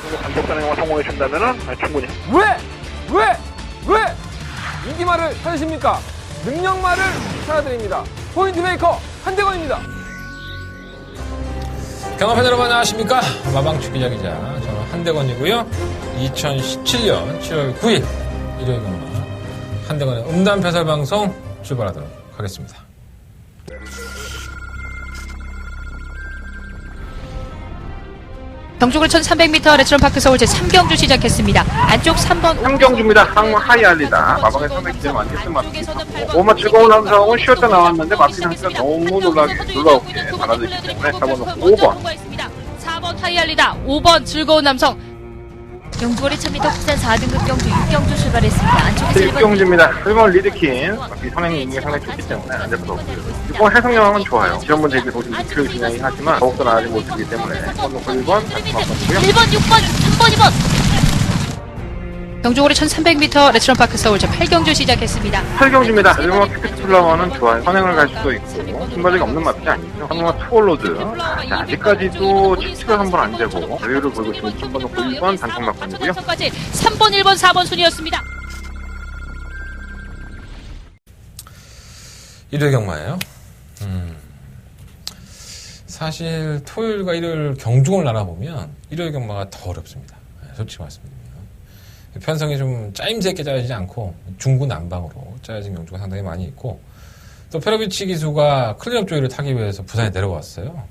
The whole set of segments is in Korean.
단독단행만 성공해준다면은 충분히. 왜? 인기말을 찾으십니까? 능력말을 찾아드립니다. 포인트메이커 한대건입니다. 경합팬 여러분 안녕하십니까? 마방축 기자기자 저는 한대건이고요. 2017년 7월 9일 일요일 경합 한대건의 음담패설 방송 출발하도록 하겠습니다. 경주골 1300m 레스토랑파크 서울 제3경주 시작했습니다. 안쪽 3번 상경주입니다. 하이알리다. 마방에 상당히 기대를 많이 했던 마피고 오마 즐거운 남성은 쉬었다 나왔는데 마피 상태가 너무 놀라웠기에 받아들이기 때문에 4번 5번 4번 하이알리다. 5번 즐거운 남성. 경주골이 1000m 국산 4등급 경주 6경주 출발했습니다. 안쪽에서 6경주입니다. 1번 리드킨 마피 선행 능력이 상당히 좋기 때문에 안 잡혀도 없고요. 6번 해성여왕은 좋아요. 지난번 대비로 좀 미끌 진행이 하지만 더욱더 나아지 못하기 때문에 1번 단수 맞고요. 1번, 6번, 3번, 2번. 경주골이 1300m 레스토랑파크 서울 제8경주 시작했습니다. 8경주입니다. 1번 피피툴라와는 좋아요. 선행을 갈 수도 있고 순발력이 없는 마피 아니죠. 3번 투올로드. 아직까지도 치치가 한 번 안 되고 여유를 보이고 지금 3번 놓고 1번 단통 막판이고요. 3번, 1번, 4번 순이었습니다. 일요일 경마예요. 사실 토요일과 일요일 경중을 나눠보면 일요일 경마가 더 어렵습니다. 솔직히 말씀드리면 편성이 좀 짜임새 있게 짜여지지 않고 중구난방으로 짜여진 경주가 상당히 많이 있고 또 페로비치 기수가 클린업 조이를 타기 위해서 부산에 내려왔어요.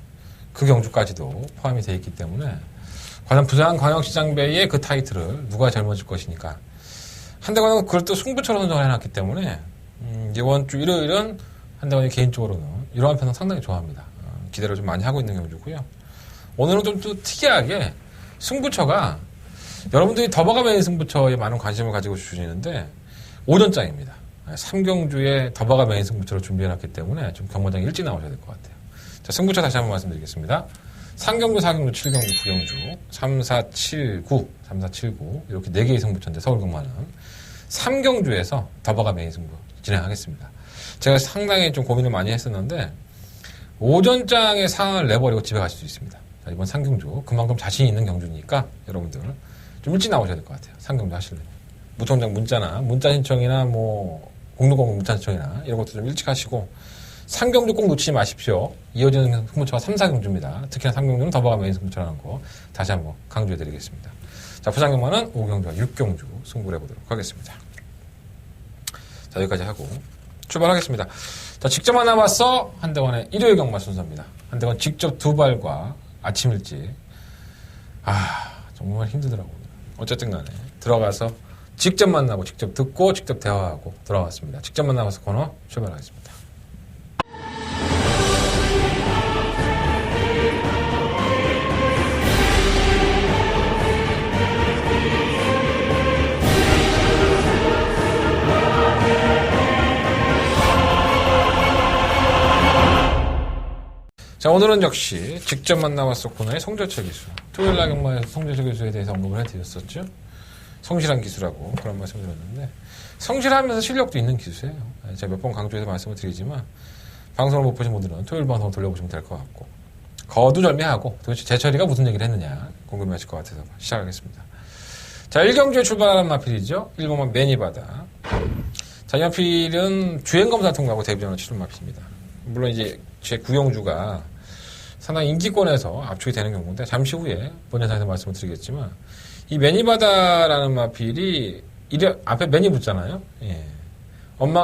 그 경주까지도 포함이 되어 있기 때문에 과연 부산 광역시장배의 그 타이틀을 누가 젊어질 것이니까 한대관은 그걸 또 승부처럼 선정을 해놨기 때문에 이번 주 일요일은 한대관이 개인적으로는 이러한 편성 상당히 좋아합니다. 기대를 좀 많이 하고 있는 경주고요. 오늘은 좀 또 특이하게 승부처가 여러분들이 더버가 메인 승부처에 많은 관심을 가지고 주시는데 오전장입니다. 3경주에 더버가 메인 승부처를 준비해놨기 때문에 좀 경마장에 일찍 나오셔야 될 것 같아요. 자, 승부처 다시 한번 말씀드리겠습니다. 3경주, 4경주, 7경주, 9경주, 3, 4, 7, 9, 3, 4, 7, 9 이렇게 4개의 승부처인데 서울경마는 3경주에서 더버가 메인 승부 진행하겠습니다. 제가 상당히 좀 고민을 많이 했었는데 오전장의 상황을 내버리고 집에 가실 수 있습니다. 자, 이번 3경주 그만큼 자신 있는 경주니까 여러분들 좀 일찍 나오셔야 될 것 같아요. 3경주 하실래요? 무통장 문자나 문자 신청이나 뭐 공로공문 문자 신청이나 이런 것도 좀 일찍 하시고 3경주 꼭 놓치지 마십시오. 이어지는 승부처가 3, 4경주입니다. 특히나 3경주는 더버가 메인 승부처라는 거 다시 한번 강조해 드리겠습니다. 자, 부산경마는 5경주와 6경주 승부를 해보도록 하겠습니다. 자, 여기까지 하고 출발하겠습니다. 자, 직접 만나봤어 한대관의 일요일 경마 순서입니다. 한대관 직접 두발과 아침 일찍 정말 힘들더라고요. 어쨌든 간에 들어가서 직접 만나고 직접 듣고 직접 대화하고 돌아왔습니다. 직접 만나봐서 코너 출발하겠습니다. 자, 오늘은 역시 직접 만나봤어 코너의 성절철 기수. 토요일 날 경마에서 성절철 기수에 대해서 언급을 해드렸었죠. 성실한 기수라고 그런 말씀을 드렸는데 성실하면서 실력도 있는 기수예요. 제가 몇 번 강조해서 말씀을 드리지만 방송을 못 보신 분들은 토요일 방송을 돌려보시면 될 것 같고 거두절미하고 도대체 제철이가 무슨 얘기를 했느냐 궁금해하실 것 같아서 시작하겠습니다. 자, 1경주에 출발하는 마필이죠. 1번만 매니바다. 자, 이 마필은 주행검사 통과하고 데뷔전을 치른 마필입니다. 물론 이제 제 9경주가 상당히 인기권에서 압축이 되는 경우인데 잠시 후에 본 영상에서 말씀을 드리겠지만 이 매니바다라는 마필이 앞에 매니 붙잖아요. 예.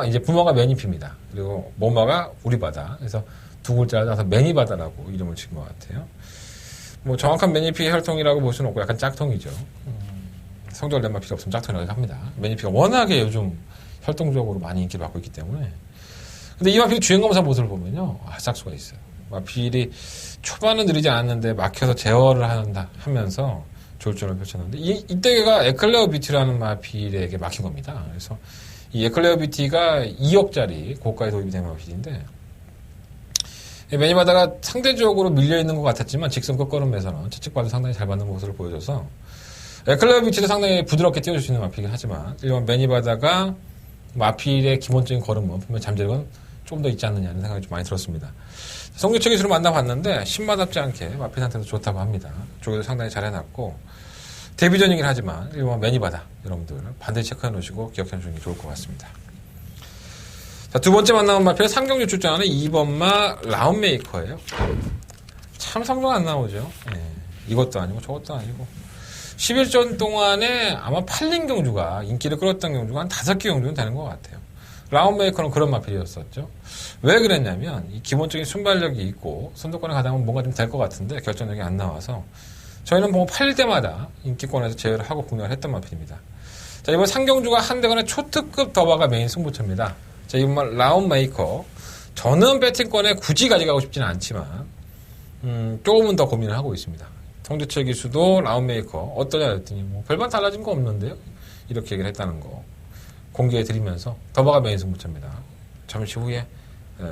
이제 부모가 매니피입니다. 그리고 모마가 우리바다. 그래서 두 글자를 따서 매니바다라고 이름을 지은 것 같아요. 뭐 정확한 매니피 혈통이라고 볼 수는 없고 약간 짝퉁이죠. 성절된 마필이 없으면 짝퉁이라고 합니다. 매니피가 워낙에 요즘 혈통적으로 많이 인기를 받고 있기 때문에 근데 이 마필이 주행검사 모습을 보면요. 짝수가 있어요. 마필이 초반은 느리지 않았는데 막혀서 제어를 하면서 졸전을 펼쳤는데 이때가 에클레어 뷰티라는 마필에게 막힌 겁니다. 그래서 이 에클레어 뷰티가 2억짜리 고가에 도입이 된 마필인데 매니바다가 상대적으로 밀려있는 것 같았지만 직선 끝걸음에서는 채찍발도 상당히 잘 받는 모습을 보여줘서 에클레어 뷰티도 상당히 부드럽게 띄워줄 수 있는 마필이긴 하지만 일반 매니바다가 마필의 기본적인 걸음은 분명 잠재력은 좀 더 있지 않느냐는 생각이 좀 많이 들었습니다. 성격체 기술을 만나봤는데 신마답지 않게 마필 상태도 좋다고 합니다. 조교도 상당히 잘 해놨고 데뷔전이긴 하지만 1번마 매니바다 여러분들 반드시 체크해 놓으시고 기억해 놓으시는 게 좋을 것 같습니다. 자, 두 번째 만나본 마필은 3경주 출전하는 2번마 라운메이커예요. 참 성적 안 나오죠. 예, 이것도 아니고 저것도 아니고 11전 동안에 아마 팔린 경주가 인기를 끌었던 경주가 한 5개 경주는 되는 것 같아요. 라운메이커는 그런 마필이었었죠. 왜 그랬냐면 이 기본적인 순발력이 있고 선두권에 가다 보면 뭔가 좀 될 것 같은데 결정력이 안 나와서 저희는 보고 팔릴 때마다 인기권에서 제외를 하고 공략을 했던 마필입니다. 자, 이번 상경주가 한대건의 초특급 더바가 메인 승부처입니다. 자, 이번 라운메이커 저는 배팅권에 굳이 가져가고 싶지는 않지만 조금은 더 고민을 하고 있습니다. 성주철 기수도 라운메이커 어떠냐 했더니 뭐 별반 달라진 거 없는데요. 이렇게 얘기를 했다는 거 공개해 드리면서 더바가 메인 승부처입니다. 잠시 후에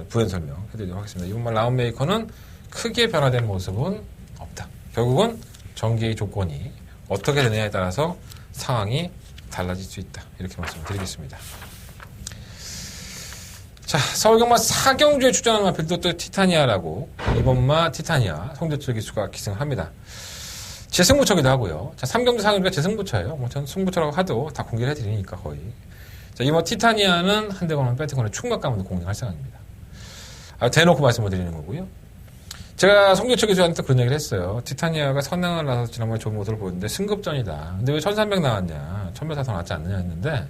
부연 설명 해드리도록 하겠습니다. 이번 라운메이커는 크게 변화된 모습은 없다. 결국은 전개의 조건이 어떻게 되느냐에 따라서 상황이 달라질 수 있다. 이렇게 말씀드리겠습니다. 자, 서울경마 4경주에 출전하는 마필도 또 티타니아라고 이번마 티타니아 송재철 기수가 기승합니다. 재승부처기도 하고요. 자, 3경주 4경주가 재승부처예요. 뭐 전 승부처라고 하도 다 공개를 해드리니까 거의. 자, 이번 티타니아는 한대건은 배팅권에 충막감으로 공략할 생각입니다. 대놓고 말씀을 드리는 거고요. 제가 송재철 기수한테 그런 얘기를 했어요. 티타니아가 선행을 나서 지난번에 좋은 모습을 보였는데 승급전이다. 근데 왜 1300 나왔냐. 1000m 더 낫지 않느냐 했는데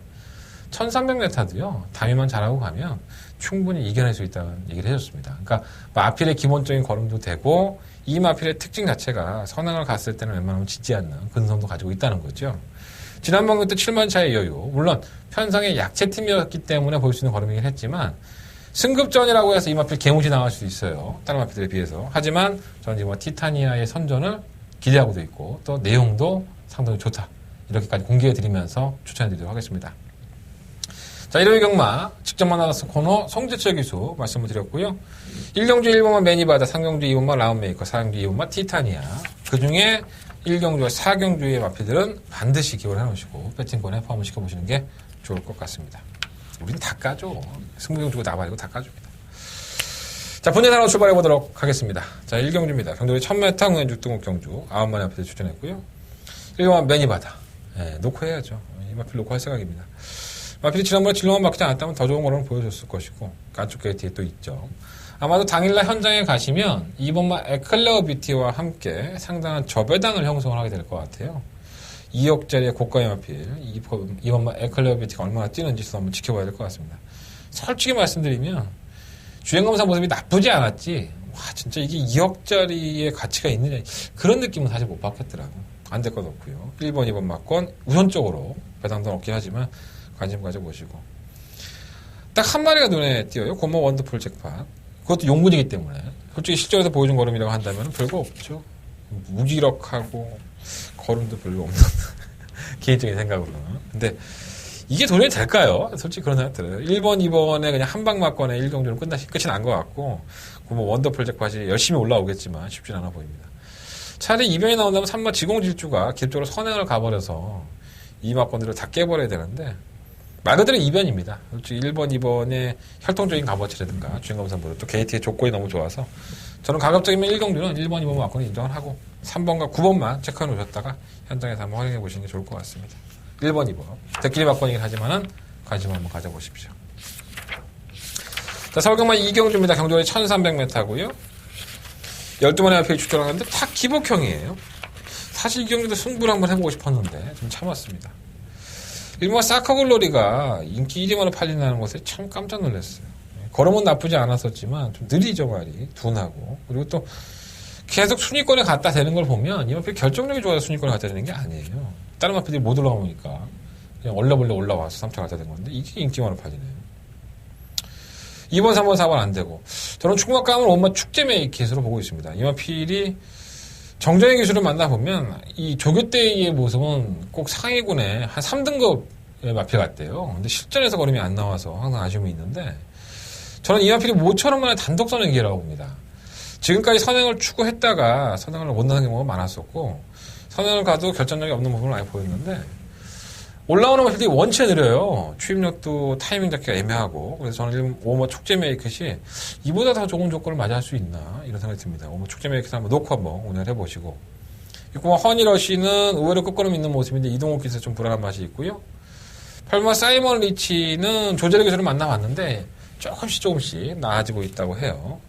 1300m도요. 다미만 잘하고 가면 충분히 이겨낼 수 있다는 얘기를 해줬습니다. 그러니까 마필의 기본적인 걸음도 되고 이 마필의 특징 자체가 선행을 갔을 때는 웬만하면 지지 않는 근성도 가지고 있다는 거죠. 지난번 그때 7만 차의 여유, 물론 편성의 약체팀이었기 때문에 볼 수 있는 걸음이긴 했지만 승급전이라고 해서 이 마필 개무시 나갈 수도 있어요. 다른 마필들에 비해서. 하지만 저는 지금 티타니아의 선전을 기대하고도 있고 또 내용도 상당히 좋다. 이렇게까지 공개해드리면서 추천해드리도록 하겠습니다. 자, 일요일 경마 직접 만나서 코너 송재철 기수 말씀을 드렸고요. 1경주 1번마 매니바다, 3경주 2번마 라운메이커, 4경주 2번마 티타니아. 그 중에 1경주와 4경주의 마필들은 반드시 기억을 해놓으시고 배팅권에 포함을 시켜보시는 게 좋을 것 같습니다. 우리는 다 까죠. 승부경 주고 나발이고 다 까줍니다. 자, 본전 하나 출발해보도록 하겠습니다. 자, 1경주입니다. 경주의 1000m 응원 6등급 경주 9마리 마필들 추천했고요. 1번마 매니바다. 네, 놓고 해야죠. 이 마필 놓고 할 생각입니다. 마필이 지난번에 진로만 막히지 않았다면 더 좋은 거를 보여줬을 것이고 안쪽 게이트에 또 있죠. 아마도 당일날 현장에 가시면 2번마 에클레어 뷰티와 함께 상당한 저배당을 형성을 하게 될 것 같아요. 2억짜리의 고가의 마필 2번마 에클레어 뷰티가 얼마나 뛰는지 한번 지켜봐야 될 것 같습니다. 솔직히 말씀드리면 주행검사 모습이 나쁘지 않았지 와 진짜 이게 2억짜리의 가치가 있느냐 그런 느낌은 사실 못 받겠더라고. 안 될 것 없고요. 1번 2번 마건 우선적으로 배당도 없긴 하지만 관심 가져보시고 딱 한 마리가 눈에 띄어요. 고모 원더풀 잭팟. 그것도 용군이기 때문에 솔직히 실전에서 보여준 걸음이라고 한다면 별거 없죠. 무기력하고 걸음도 별로 없는 개인적인 생각으로는. 근데 이게 도전이 될까요? 솔직히 그런 생각 들어요. 1번 2번에 그냥 한 방 맞거나 1경주는 끝이 난 것 같고 고모 원더풀 잭팟이 열심히 올라오겠지만 쉽진 않아 보입니다. 차라리 2변이 나온다면 3번 지공질주가 기본적으로 선행을 가버려서 이 막건들을 다 깨버려야 되는데 말 그대로 2변입니다. 솔직히 1번, 2번의 혈통적인 값어치라든가 주행검사보다 또 게이트의 조건이 너무 좋아서 저는 가급적이면 1경주는 1번, 2번 막건을 인정을 하고 3번과 9번만 체크해 놓으셨다가 현장에서 한번 확인해 보시는 게 좋을 것 같습니다. 1번, 2번. 대끼리 막건이긴 하지만은 관심을 한번 가져보십시오. 자, 서울경마 2경주입니다. 경주거리 1300m고요. 12마리 앞에 출전하는데 다 기복형이에요. 사실 이 경주도 승부를 한번 해보고 싶었는데 좀 참았습니다. 일본 사카글로리가 인기 1위만으로 팔린다는 것에 참 깜짝 놀랐어요. 걸음은 나쁘지 않았었지만 좀 느리죠 말이 둔하고 그리고 또 계속 순위권에 갖다 대는 걸 보면 이 마필 결정력이 좋아서 순위권에 갖다 대는 게 아니에요. 다른 마필들이 못 올라오니까 그냥 얼려벌려 올라와서 3차 갖다 댄 건데 이게 인기만으로 팔리네요. 2번, 3번, 4번 안 되고 저는 충막감을 엄마 축제 메이킷으로 보고 있습니다. 이 마필이 정정의 기술을 만나보면 이 조교대의 모습은 꼭 상위군의 한 3등급의 마필 같대요. 근데 실전에서 걸음이 안 나와서 항상 아쉬움이 있는데 저는 이 마필이 모처럼 만에 단독선행 기회라고 봅니다. 지금까지 선행을 추구했다가 선행을 못 나는 경우가 많았었고 선행을 가도 결정력이 없는 부분을 많이 보였는데 올라오는 마필들이 원체 느려요. 추임력도 타이밍 잡기가 애매하고 그래서 저는 5번 축제 메이켓이 이보다 더 좋은 조건을 맞이할 수 있나 이런 생각이 듭니다. 5번 축제 메이켓을 한번 놓고 한번 운영을 해보시고 6번 허니러시는 의외로 끝걸음 있는 모습인데 이동욱 기수 좀 불안한 맛이 있고요. 8번 사이먼 리치는 조재래 기수를 만나봤는데 조금씩 나아지고 있다고 해요.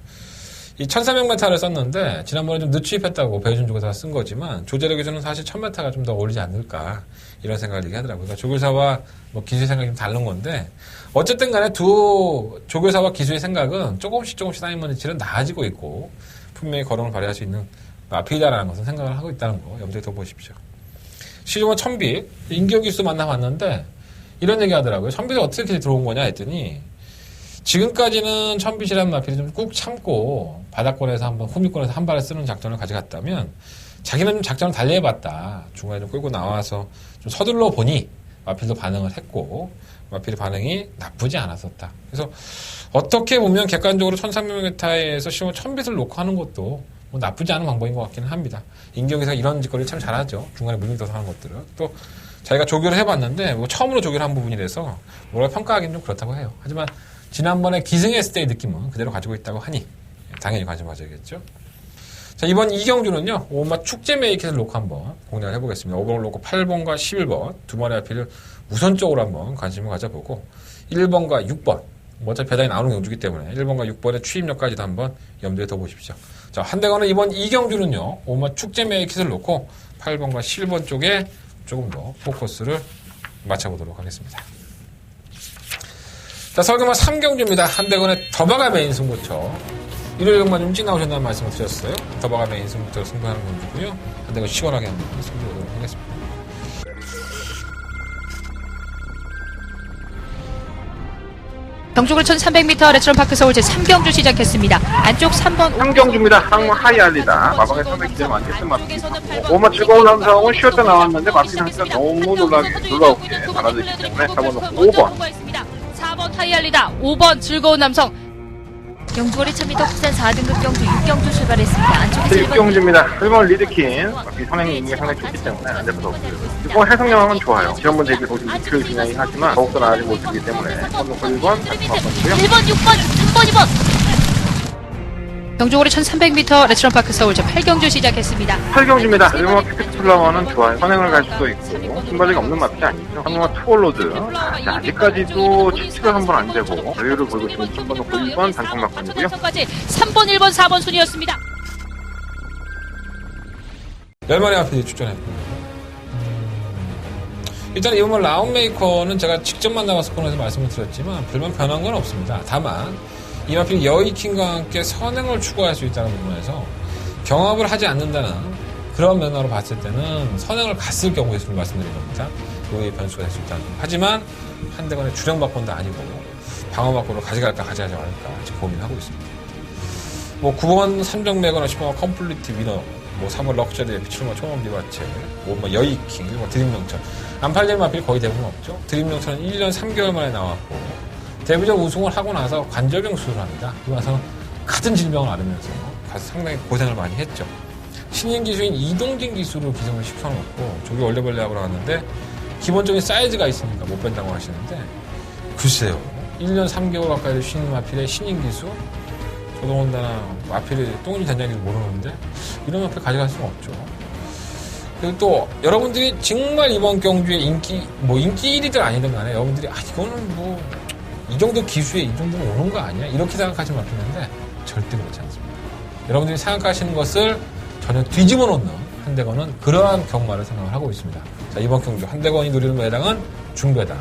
이 1300m를 썼는데 지난번에 좀 늦추입했다고 배우준 쪽에서 쓴 거지만 조재래 기수는 사실 1000m가 좀 더 어울리지 않을까 이런 생각을 얘기하더라고요. 그러니까 조교사와 뭐 기수의 생각이 좀 다른 건데 어쨌든 간에 두 조교사와 기수의 생각은 조금씩 사이먼 리치는 나아지고 있고 분명히 걸음을 발휘할 수 있는 마필이다라는 것은 생각을 하고 있다는 거 염두에 둬보십시오. 시중은 천빛, 인기어 기수 만나봤는데 이런 얘기 하더라고요. 천빛이 어떻게 들어온 거냐 했더니 지금까지는 천빛이라는 마필이 좀 꾹 참고 바닥권에서 한번 후미권에서 한 발을 쓰는 작전을 가져갔다면 자기는 좀 작전을 달리해봤다. 중간에 좀 끌고 나와서 좀 서둘러 보니 마필도 반응을 했고 마필의 반응이 나쁘지 않았었다. 그래서 어떻게 보면 객관적으로 1300m에서 시험 천빛을 놓고 하는 것도 뭐 나쁘지 않은 방법인 것 같기는 합니다. 인경에서 이런 짓거리를 참 잘하죠. 중간에 물밀어서 하는 것들을. 또 자기가 조교를 해봤는데 뭐 처음으로 조교를 한 부분이라서 뭐라 평가하기는 좀 그렇다고 해요. 하지만 지난번에 기승했을 때의 느낌은 그대로 가지고 있다고 하니 당연히 관심 가져야겠죠. 자, 이번 이경주는요. 오마 축제 메이켓을 놓고 한번 공략을 해보겠습니다. 5번을 놓고 8번과 11번 두 마리 앞을 우선적으로 한번 관심을 가져보고 1번과 6번 어차피 배당이 나오는 경주이기 때문에 1번과 6번의 추임력까지도 한번 염두에 둬보십시오. 자, 한대건은 이번 이경주는요. 오마 축제 메이켓을 놓고 8번과 11번 쪽에 조금 더 포커스를 맞춰보도록 하겠습니다. 자, 설계만 3경주입니다. 한대건의 더바가 메인 승부처. 일요일 경만 좀 일찍 나오셨다는 말씀을 드렸어요. 더바가 메인 승부처로 승부하는 경주고요. 한대건 시원하게 한번 승부하도록 하겠습니다. 경주글 1300m 레츠런파크 서울 제3경주 시작했습니다. 안쪽 3번 3경주입니다. 항 하이알리다. 마방에 상당히 기대 많이 했던 마필이 오마 즐거운 남성은 쉬었다 나왔는데 마필 상태가 너무 놀라우게 달아들기 때문에 4번 5번 4번 하이알리다. 5번 즐거운 남성. 경주거리 1000m 국산 4등급 경주 6경주 출발했습니다. 안쪽에서 6경주입니다. 1번 리드킨 마필 선행이 있는 게 상당히 좋기 때문에 안 잡혀도 없고요. 6번 해성여왕은 좋아요. 지난번 대비 보시면 2kg 진행이 하지만 더욱더 나아진 모습이기 때문에 1번 1번 다시 바꿨고요. 1번, 6번, 3번, 2번. 경주거리 1300m 레츠런파크 서울 제8경주 시작했습니다. 8경주입니다. 1번 피피플라워는 좋아요. 선행을 갈 수도 있고 순발력이 없는 마필이 아니죠. 3번 투올로드 아직까지도 치치가 한 번 안 되고 여유를 보이고 지금 3번 놓고 2번 단통 막판이고요. 3번, 1번, 4번 순이었습니다. 10마리 앞에 출전했고요. 일단 이번 라운메이커는 제가 직접 만나봐서 코너에서 말씀을 드렸지만 별반 변한 건 없습니다. 다만 이 마필 여이킹과 함께 선행을 추구할 수 있다는 부분에서 경합을 하지 않는다는 그런 면으로 봤을 때는 선행을 갔을 경우의 수를 말씀드린 겁니다. 그의 변수가 될 수 있다는 거. 하지만 한대건의 주력 바꾼도 아니고 방어 바꾸로 가져갈까 가져가지 말까 지금 고민하고 있습니다. 뭐 9번 삼정매거나 10번 컴플리트 위너, 뭐 3번 럭셔리, 7번 초원 비바체, 5번 여이킹, 1번 드림명천. 안 팔리는 마필이 거의 대부분 없죠. 드림명천은 1년 3개월 만에 나왔고 데뷔적 우승을 하고 나서 관절병 수술을 합니다. 그러고 나서 같은 질병을 앓으면서 상당히 고생을 많이 했죠. 신인 기수인 이동진 기수로 기성을 시켜놓고 저기 원래벌레하고 나왔는데 기본적인 사이즈가 있으니까 못 뺀다고 하시는데 글쎄요. 1년 3개월 가까이 쉬는 마필의 신인 기수? 저도 혼자나 마필이 똥인지 된장인지 모르는데 이런 마필 가져갈 수는 없죠. 그리고 또 여러분들이 정말 이번 경주에 인기 1위들 아니든 간에 여러분들이 이거는 뭐 이 정도 기수에 이 정도는 오는 거 아니야? 이렇게 생각하시면 마필인데 절대 그렇지 않습니다. 여러분들이 생각하시는 것을 전혀 뒤집어 놓는 한대건은 그러한 경마를 생각을 하고 있습니다. 자, 이번 경주 한대건이 노리는 매당은 중배당,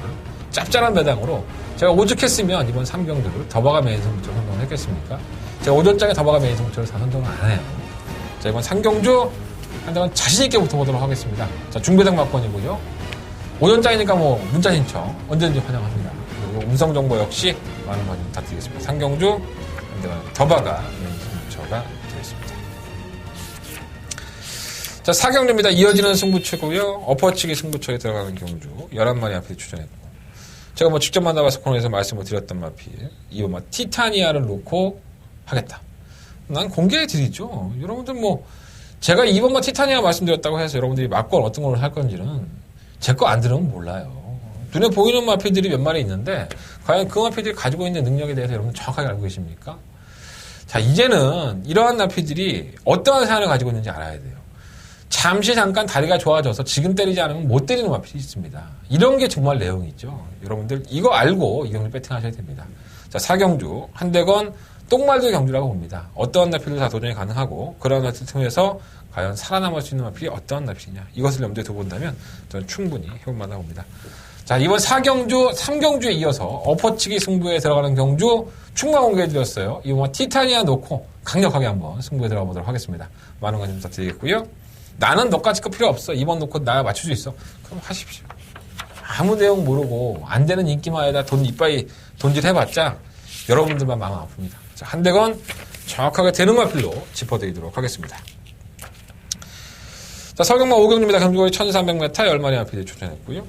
짭짤한 매당으로 제가 오죽했으면 이번 3경주를 더바가 메인 승부처로 선정을 했겠습니까? 제가 오전장에 더바가 메인 승부처를 다 선정을 안 해요. 자, 이번 3경주 한대건 자신있게 붙어보도록 하겠습니다. 자, 중배당 막권이고요. 오전장이니까 뭐 문자 신청 언제든지 환영합니다. 그리고 음성정보 역시 많은 관심 부탁드리겠습니다. 3경주 한대건 더바가 메인 승부처가 되겠습니다. 자, 4경주입니다. 이어지는 승부처고요. 엎어치기 승부처에 들어가는 경주 11마리 앞에 출전했고 제가 뭐 직접 만나봐서 코너에서 말씀을 드렸던 마필 이번 티타니아를 놓고 하겠다. 난 공개해 드리죠. 여러분들 뭐 제가 이번 티타니아 말씀드렸다고 해서 여러분들이 막권 어떤 걸 할 건지는 제 거 안 들으면 몰라요. 눈에 보이는 마필들이 몇 마리 있는데 과연 그 마필들이 가지고 있는 능력에 대해서 여러분 정확하게 알고 계십니까? 자, 이제는 이러한 마필들이 어떠한 사안을 가지고 있는지 알아야 돼요. 잠깐 다리가 좋아져서 지금 때리지 않으면 못 때리는 마필이 있습니다. 이런 게 정말 내용이죠. 여러분들 이거 알고 이 경주 배팅하셔야 됩니다. 자, 4경주 한대건 똥말도 경주라고 봅니다. 어떠한 나필도 다 도전이 가능하고 그런 나필 통해서 과연 살아남을 수 있는 나필이 어떠한 나필이냐 이것을 염두에 두고 본다면 저는 충분히 해볼만하다 봅니다. 자, 이번 4경주 3경주에 이어서 엎어치기 승부에 들어가는 경주 충만 공개해드렸어요. 이번 티타니아 놓고 강력하게 한번 승부에 들어가 보도록 하겠습니다. 많은 관심 부탁드리겠고요. 나는 너까지 거 필요 없어. 이번 놓고 나 맞출 수 있어. 그럼 하십시오. 아무 내용 모르고 안 되는 인기마에다 돈 이빠이 돈질 해봤자 여러분들만 마음 아픕니다. 자, 한 대건 정확하게 되는 마필로 짚어드리도록 하겠습니다. 자, 서경마 5경주입니다. 경주거리 1300m 10마리 마필이 출전했고요.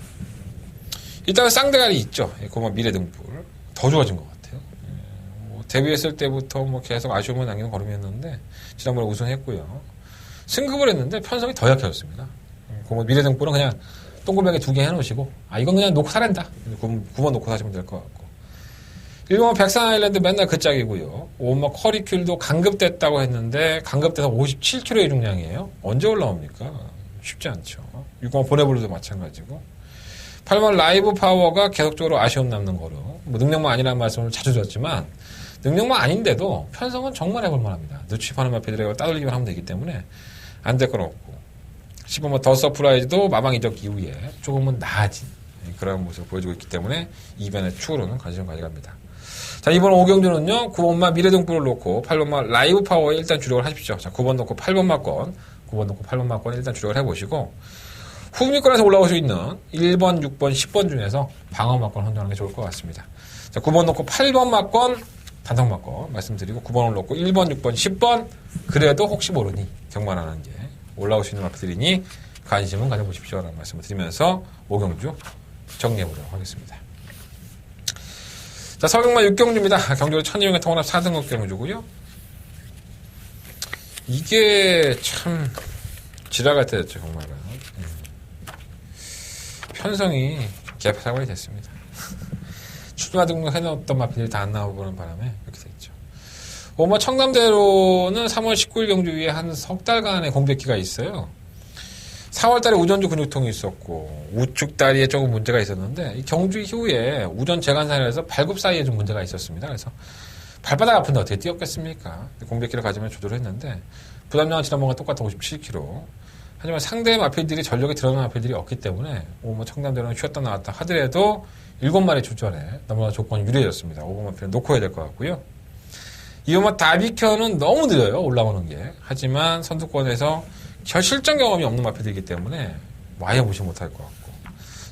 일단은 쌍대가리 있죠. 고마 미래등불. 더 좋아진 것 같아요. 데뷔했을 때부터 계속 아쉬움을 남기는 걸음이었는데 지난번에 우승했고요. 승급을 했는데 편성이 더 약해졌습니다. 고마 미래등불은 그냥 동글뱅이 2개 해놓으시고 이건 그냥 놓고 사랜다. 9번 놓고 사시면 될 것 같고 1번 백산 아일랜드 맨날 그 짝이고요. 5번 커리큘도 강급됐다고 했는데 강급돼서 57kg의 중량이에요. 언제 올라옵니까? 쉽지 않죠. 6번 보내블루도 마찬가지고 8번 라이브 파워가 계속적으로 아쉬움 남는 거로 능력만 아니라는 말씀을 자주 드렸지만 능력만 아닌데도 편성은 정말 해볼 만합니다. 누취파는 마피들에게 따돌리기만 하면 되기 때문에 안 될 건 없고 10번 더 서프라이즈도 마방 이적 이후에 조금은 나아진 그런 모습을 보여주고 있기 때문에 이변의 축으로는 관심을 가져갑니다. 자, 이번 5경주는요 9번마 미래등불을 놓고 8번마 라이브 파워에 일단 주력을 하십시오. 자, 9번 놓고 8번 마권 9번 놓고 8번 마권 일단 주력을 해보시고 후미권에서 올라올 수 있는 1번, 6번, 10번 중에서 방어 마권 선정하는 게 좋을 것 같습니다. 자, 9번 놓고 8번 마권 단성 마권 말씀드리고 9번을 놓고 1번, 6번, 10번 그래도 혹시 모르니 경만하는 게 올라올 수 있는 마필이니 관심은 가져보십시오라는 말씀을 드리면서 5경주 정리해보도록 하겠습니다. 자, 서경마 6경주입니다. 경주로 1200m 통합 4등급 경주고요. 이게 참 지나갈 때 됐죠, 정말은. 편성이 개파사관이 됐습니다. 추가 등록해놓았던 마필들이 다 안 나오고 그런 바람에 이렇게 됐죠. 청담대로는 3월 19일 경주 위에 한 석 달간의 공백기가 있어요. 4월달에 우전주 근육통이 있었고 우측 다리에 조금 문제가 있었는데 이 경주 이후에 우전 재간살에서 발굽 사이에 좀 문제가 있었습니다. 그래서 발바닥 아픈데 어떻게 뛰었겠습니까? 공백기를 가지면 조절을 했는데 부담량은 지난번과 똑같은 57kg. 하지만 상대 마필들이 전력에 드러난 마필들이 없기 때문에 청담대로는 쉬었다 나왔다 하더라도 7마리 출전에 너무나 조건이 유리해졌습니다. 5번 마필은 놓고 해야 될 것 같고요. 이번 다비켜는 너무 느려요. 올라오는 게. 하지만 선두권에서 실전 경험이 없는 마필들이기 때문에 아예 무시 못할 것 같고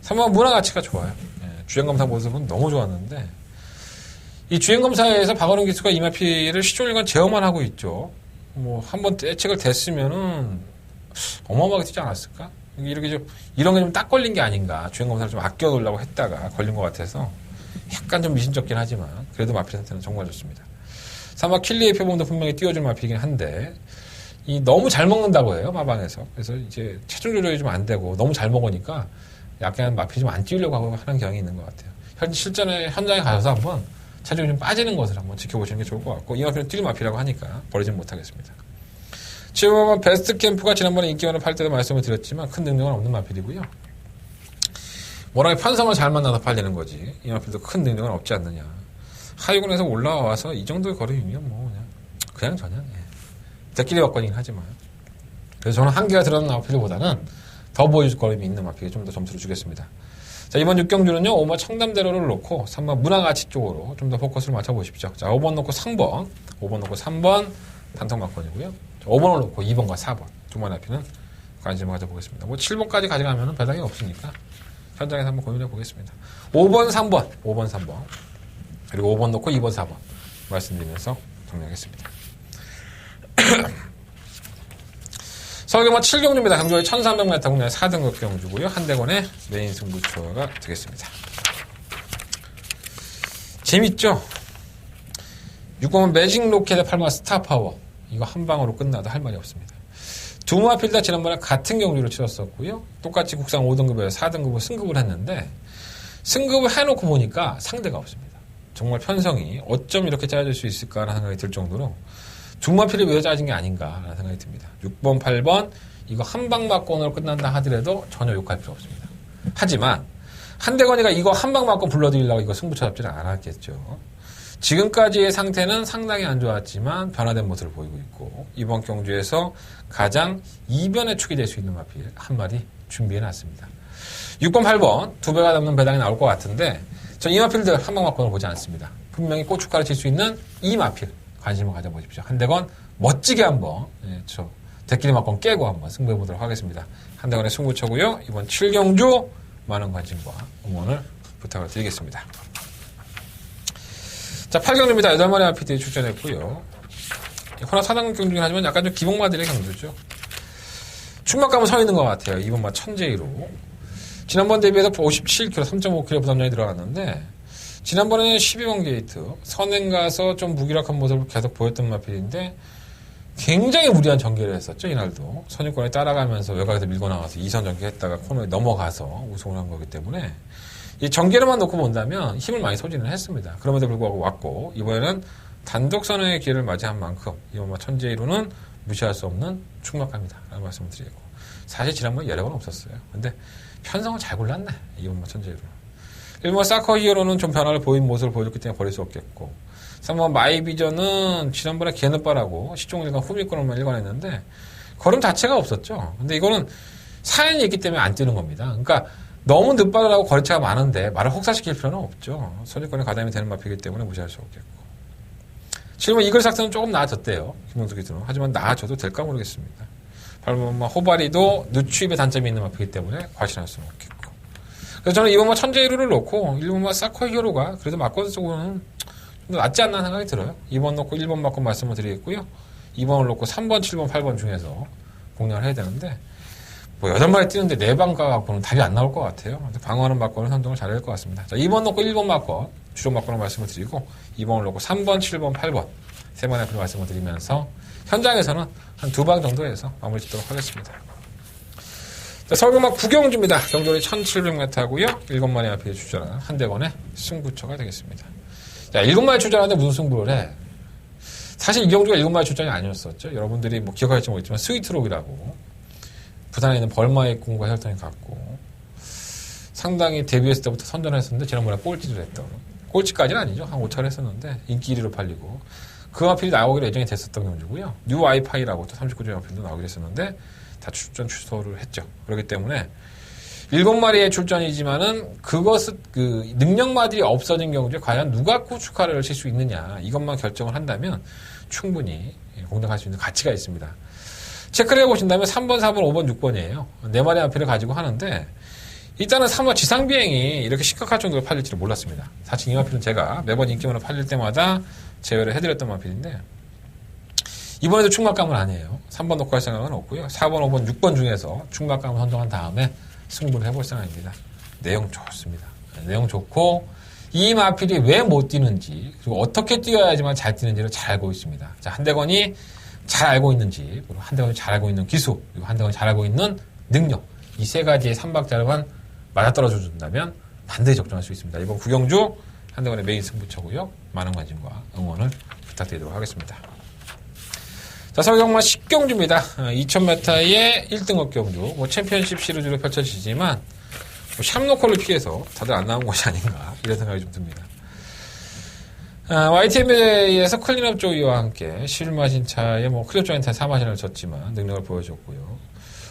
3번 문화 가치가 좋아요. 주행검사 모습은 너무 좋았는데 이 주행검사에서 박원훈 기수가 이 마필을 시종일관 제어만 하고 있죠. 한번 예측을 됐으면은 어마어마하게 뛰지 않았을까? 이런 게 좀 딱 걸린 게 아닌가. 주행검사를 좀 아껴놓으려고 했다가 걸린 것 같아서 약간 좀 미심쩍긴 하지만 그래도 마필한테는 정말 좋습니다. 3번 킬리의 표본도 분명히 띄워줄 마필이긴 한데 너무 잘 먹는다고 해요, 마방에서. 그래서 이제 체중 조절이 좀 안 되고 너무 잘 먹으니까 약간 마필이 좀 안 띄우려고 하는 경향이 있는 것 같아요. 현장에 가셔서 한번 체중이 좀 빠지는 것을 한번 지켜보시는 게 좋을 것 같고 이 마필은 뛸 마필이라고 하니까 버리진 못하겠습니다. 지금 베스트 캠프가 지난번에 인기만을 팔 때도 말씀을 드렸지만 큰 능력은 없는 마필이고요. 워낙에 편성을 잘 만나서 팔리는 거지 이 마필도 큰 능력은 없지 않느냐. 하위군에서 올라와서 이 정도의 걸음이면 그냥 저냥 대끼리 받거니긴 하지만 그래서 저는 한계가 드러난 마필보다는 더 보여줄 걸음이 있는 마필에 좀 더 점수를 주겠습니다. 자, 이번 6경주는요 5번 청담대로를 놓고 3번 문화가치 쪽으로 좀 더 포커스를 맞춰보십시오. 자, 5번 놓고 3번 5번 놓고 3번 단통마권이고요. 5번을 놓고 2번과 4번 두 마리 마필은 관심을 가져보겠습니다. 7번까지 가져가면 배당이 없으니까 현장에서 한번 고민해 보겠습니다. 5번 3번 그리고 5번 놓고 2번 4번 말씀드리면서 정리하겠습니다. 서울경마 7경주입니다. 경주의 1300m 국내 4등급 경주고요. 한대건의 메인 승부처가 되겠습니다. 재밌죠? 6번은 매직 로켓의 8번 스타파워. 이거 한 방으로 끝나도 할 말이 없습니다. 두 마필 다 지난번에 같은 경주를 치렀었고요. 똑같이 국상 5등급에서 4등급을 승급을 했는데 승급을 해놓고 보니까 상대가 없습니다. 정말 편성이 어쩜 이렇게 짜여질 수 있을까라는 생각이 들 정도로 두 마필이 왜 짜진 게 아닌가라는 생각이 듭니다. 6번, 8번 이거 한 방 맞고는 끝난다 하더라도 전혀 욕할 필요 없습니다. 하지만 한대건이가 이거 한 방 맞고 불러들이려고 이거 승부처 잡지는 않았겠죠. 지금까지의 상태는 상당히 안 좋았지만 변화된 모습을 보이고 있고 이번 경주에서 가장 이변의 축이 될 수 있는 마필 한 마리 준비해놨습니다. 6번, 8번 두 배가 넘는 배당이 나올 것 같은데 전 이 마필들 한 방 맞고는 보지 않습니다. 분명히 고춧가루 칠 수 있는 이 마필 관심을 가져보십시오. 한대건 멋지게 한번 저 대끼리 막건 깨고 한번 승부해보도록 하겠습니다. 한대건의 승부처고요. 이번 7경주 많은 관심과 응원을 부탁을 드리겠습니다. 자, 8경주입니다. 8마리 마필들이 출전했고요. 호나 4단 경주긴 하지만 약간 좀 기복마들의 경주죠. 충막감은 서 있는 것 같아요. 이번 마 천재이로. 지난번 대비해서 57kg, 3.5kg 부담량이 들어갔는데 지난번에는 12번 게이트 선행 가서 좀 무기력한 모습을 계속 보였던 마필인데 굉장히 무리한 전개를 했었죠. 이날도 선유권에 따라가면서 외곽에서 밀고 나가서 2선 전개했다가 코너에 넘어가서 우승을 한 거기 때문에 이 전개를만 놓고 본다면 힘을 많이 소진을 했습니다. 그럼에도 불구하고 왔고 이번에는 단독 선행의 기회를 맞이한 만큼 이번 천재이로는 무시할 수 없는 충막감이다 라는 말씀을 드리고 사실 지난번에 여력은 없었어요. 근데 편성을 잘 골랐네 이번 천재이로. 1번 사커 히어로는 좀 변화를 보인 모습을 보여줬기 때문에 버릴 수 없겠고 3번 마이비전은 지난번에 개느빠라고 시종일관 후미권을만 일관했는데 걸음 자체가 없었죠. 근데 이거는 사연이 있기 때문에 안 뛰는 겁니다. 그러니까 너무 늦발을 하고 거리차가 많은데 말을 혹사시킬 필요는 없죠. 선유권에 가담이 되는 마피이기 때문에 무시할 수 없겠고 7번 이글삭스는 조금 나아졌대요. 김동수 기수는. 하지만 나아져도 될까 모르겠습니다. 8번 호바리도 늦추입의 단점이 있는 마피이기 때문에 과신할 수는 없겠고 그래서 저는 이번 천재이루를 놓고 1번 사커 히어로가 그래도 막권 쪽으로는 좀 낫지 않나 생각이 들어요. 2번 놓고 1번 막권 말씀을 드리겠고요. 2번을 놓고 3번, 7번, 8번 중에서 공략을 해야 되는데 뭐 8마리 뛰는데 4방 가갖고는 답이 안 나올 것 같아요. 방어하는 막권을 선정을 잘해야 될 것 같습니다. 자, 2번 놓고 1번 막권 주력 막권을 말씀을 드리고 2번을 놓고 3번, 7번, 8번 세 번의 앞으로 말씀을 드리면서 현장에서는 한 2방 정도에서 마무리 짓도록 하겠습니다. 자, 서울경마 9경주입니다. 경주거리 1700m고요. 7마리 앞에 출전한 한대건의 승부처가 되겠습니다. 자, 7마리 출전하는데 무슨 승부를 해? 사실 이 경주가 7마리 출전이 아니었었죠. 여러분들이 뭐 기억할지 모르겠지만 스위트록이라고 부산에 있는 벌마의 꿈과 혈통이 같고 상당히 데뷔했을 때부터 선전을 했었는데 지난번에 꼴찌를 했던 꼴찌까지는 아니죠. 한 5차를 했었는데 인기 1위로 팔리고 그 마필이 나오기로 예정이 됐었던 경주고요. 뉴 아이파이라고 또 39조 마필도 나오기로 했었는데 다 출전 취소를 했죠. 그렇기 때문에 7마리의 출전이지만은 그것은 그 능력마들이 없어진 경주에 과연 누가 고춧가루를 칠 수 있느냐 이것만 결정을 한다면 충분히 공략할 수 있는 가치가 있습니다. 체크를 해보신다면 3번, 4번, 5번, 6번이에요. 4마리 앞에를 가지고 하는데 일단은 3번 지상비행이 이렇게 심각할 정도로 팔릴지를 몰랐습니다. 사실 이 마필은 제가 매번 인기만으로 팔릴 때마다 제외를 해드렸던 마필인데 이번에도 충막감은 아니에요. 3번 놓고 할 생각은 없고요. 4번, 5번, 6번 중에서 충막감을 선정한 다음에 승부를 해볼 생각입니다. 내용 좋습니다. 내용 좋고 이 마필이 왜 못 뛰는지 그리고 어떻게 뛰어야지만 잘 뛰는지를 잘 알고 있습니다. 자, 한대건이 잘 알고 있는지 그리고 한대건이 잘 알고 있는 기수 그리고 한대건이 잘 알고 있는 능력 이 세 가지의 삼박자를만 맞아떨어져 준다면 반드시 적정할 수 있습니다. 이번 9경주 한대건의 메인 승부처고요. 많은 관심과 응원을 부탁드리도록 하겠습니다. 자, 서울경마 10경주입니다. 2000m의 1등급 경주. 뭐 챔피언십 시리즈로 펼쳐지지만 뭐 샵노콜을 피해서 다들 안 나온 것이 아닌가 이런 생각이 좀 듭니다. YTM에서 클린업 조이와 함께 실마신차에 뭐 클린업 조이한테 4마신을 졌지만 능력을 보여줬고요.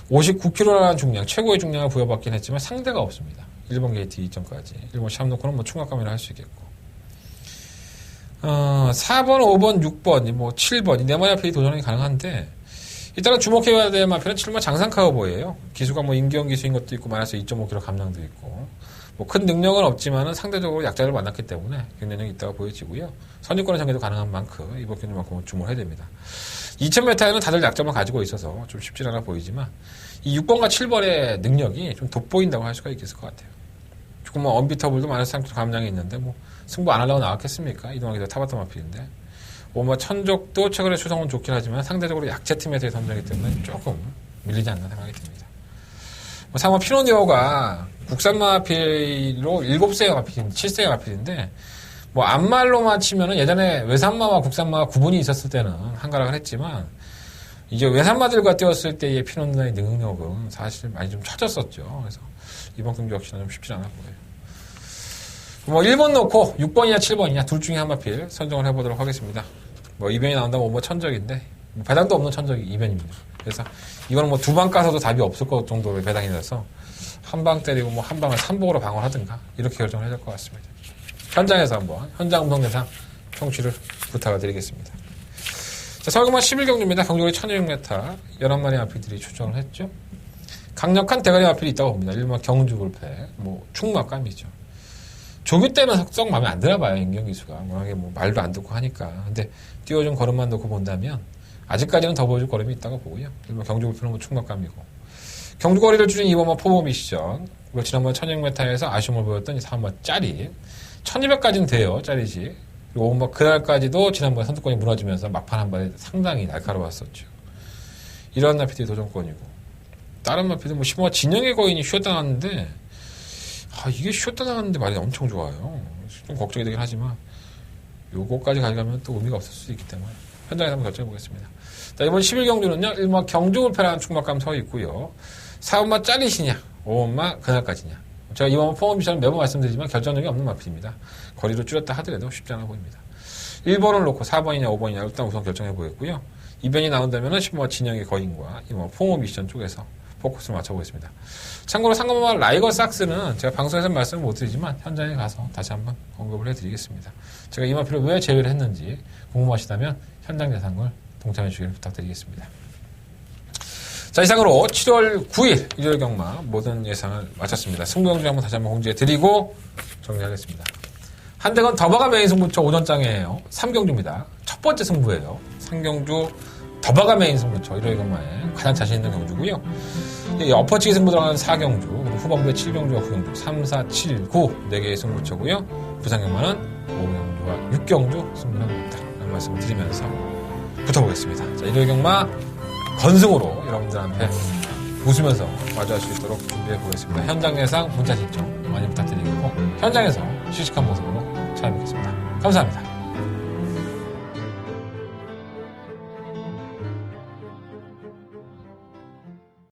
59kg라는 중량, 최고의 중량을 부여받긴 했지만 상대가 없습니다. 1번 게이트 2점까지. 1번 샵노콜은 뭐 충격감이라 할 수 있겠고. 4번, 5번, 6번, 뭐 7번, 이 4마리 앞에 도전이 가능한데, 일단은 주목해야 될 마필은 7번 장상 카우보이예요. 기수가 뭐 임기영 기수인 것도 있고, 마이너스 2.5kg 감량도 있고, 뭐 큰 능력은 없지만은 상대적으로 약자를 만났기 때문에 경쟁력이 있다고 보여지고요. 선유권의 전개도 가능한 만큼, 이번 경기만큼은 주목을 해야 됩니다. 2000m에는 다들 약점을 가지고 있어서 좀 쉽지 않아 보이지만, 이 6번과 7번의 능력이 좀 돋보인다고 할 수가 있을 것 같아요. 조금 뭐 언비터블도 마이너스 3kg 감량이 있는데, 뭐, 승부 안 하려고 나왔겠습니까? 이동하기도 타바타 마필인데. 뭐 천족도 최근에 추성은 좋긴 하지만 상대적으로 약체 팀에서의 선정이기 때문에 조금 밀리지 않나 생각이 듭니다. 뭐 3번 피노니오가 국산 마필로 7세의 마필, 7세의 마필인데 뭐 앞말로만 치면은 예전에 외산마와 국산마가 구분이 있었을 때는 한가락을 했지만 이제 외산마들과 뛰었을 때의 피논다의 능력은 사실 많이 좀 처졌었죠. 그래서 이번 경기 역시나 좀 쉽지 않아 보여요. 뭐 1번 놓고 6번이냐 7번이냐 둘 중에 한 마필 선정을 해보도록 하겠습니다. 뭐 이변이 나온다면 뭐 천적인데 뭐 배당도 없는 천적이 이변입니다. 그래서 이거는 뭐 두 방 까서도 답이 없을 것 정도의 배당이라서 한 방 때리고 뭐 한 방을 3복으로 방어를 하든가 이렇게 결정을 해야 될 것 같습니다. 현장에서 한번 현장 음성 예상 청취를 부탁을 드리겠습니다. 자, 서울공만 11경주입니다. 경주거리 1200m 11마리 마필들이 출전을 했죠. 강력한 대가리 마필이 있다고 봅니다. 일반 경주불패 뭐 충막감이죠. 조교 때는 썩 마음에 안 들어봐요. 임경기수가 워낙에 뭐 말도 안 듣고 하니까. 근데 띄워준 걸음만 놓고 본다면 아직까지는 더 보여줄 걸음이 있다고 보고요. 일반 경주불패는 뭐 충막감이고 경주거리를 줄인 이번 포모 미션 그리고 지난번 1600m에서 아쉬움을 보였던 이 3번 짜리 1200까지는 돼요. 짜리지. 그리고 뭐 그날까지도 지난번에 선두권이 무너지면서 막판 한 발에 상당히 날카로웠었죠. 이런 마필이 도전권이고 다른 마필은 뭐 15화 진영의 거인이 쉬었다 나왔는데 이게 쉬었다 나갔는데 말이 엄청 좋아요. 좀 걱정이 되긴 하지만 요거까지 가져가면 또 의미가 없을 수도 있기 때문에 현장에서 한번 결정해 보겠습니다. 자, 이번 11경주는요 1번 경주불패라는 충막감 서 있고요 4번마 짜리시냐 5번마 그날까지냐 제가 이번 포모 미션은 매번 말씀드리지만 결정력이 없는 마필입니다. 거리를 줄였다 하더라도 쉽지 않아 보입니다. 1번을 놓고 4번이냐 5번이냐 일단 우선 결정해 보겠고요. 이변이 나온다면 10번마 진영의 거인과 이번 포모 미션 쪽에서 포커스를 맞춰보겠습니다. 참고로 상관마 라이거 삭스는 제가 방송에서 말씀을 못 드리지만 현장에 가서 다시 한번 언급을 해드리겠습니다. 제가 이 마필을 왜 제외를 했는지 궁금하시다면 현장 예상을 동참해 주시길 부탁드리겠습니다. 자, 이상으로 7월 9일 일요일 경마 모든 예상을 마쳤습니다. 승부경주 한번 다시 한번 공지해드리고 정리하겠습니다. 한대건 더바가 메인 승부처 오전장이에요. 3경주입니다. 첫 번째 승부예요. 3경주 더바가 메인 승부처 일요일 경마에 가장 자신 있는 경주고요. 엎어치기 승부 들어가는 4경주, 그리고 후반부에 7경주와 9경주, 3, 4, 7, 9 4개의 승부처고요. 부산경마는 5경주와 6경주 승부를 합니다. 라는 말씀을 드리면서 붙어보겠습니다. 자, 일요일 경마 건승으로 여러분들한테 웃으면서 마주할 수 있도록 준비해 보겠습니다. 현장 예상 문자 신청 많이 부탁드리고 현장에서 시식한 모습으로 찾아뵙겠습니다. 감사합니다.